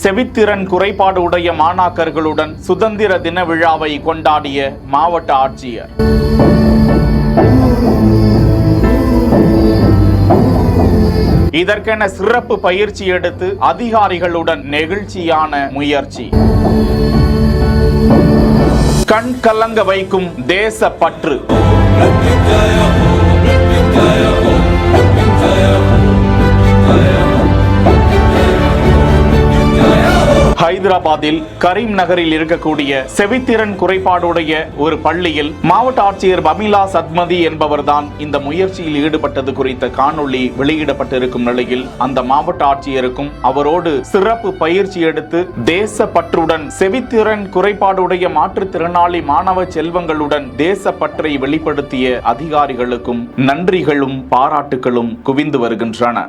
செவித்திறன் குறைபாடு உடைய மாணாக்கர்களுடன் சுதந்திர தின விழாவை கொண்டாடிய மாவட்ட ஆட்சியர். இதற்கென சிறப்பு பயிற்சி எடுத்து அதிகாரிகளுடன் நெகிழ்ச்சியான முயற்சி. கண் கலங்க வைக்கும் தேச பற்று. ஹைதராபாத்தில் கரீம் நகரில் இருக்கக்கூடிய செவித்திறன் குறைபாடுடைய ஒரு பள்ளியில் மாவட்ட ஆட்சியர் பமிலா சத்மதி என்பவர்தான் இந்த முயற்சியில் ஈடுபட்டது குறித்த காணொளி வெளியிடப்பட்டிருக்கும் நிலையில் அந்த மாவட்ட ஆட்சியருக்கும் அவரோடு சிறப்பு பயிற்சி எடுத்து தேச பற்றுடன் செவித்திறன் குறைபாடுடைய மாற்றுத்திறனாளி மாணவ செல்வங்களுடன் தேச பற்றை வெளிப்படுத்திய அதிகாரிகளுக்கும் நன்றிகளும் பாராட்டுகளும் குவிந்து வருகின்றன.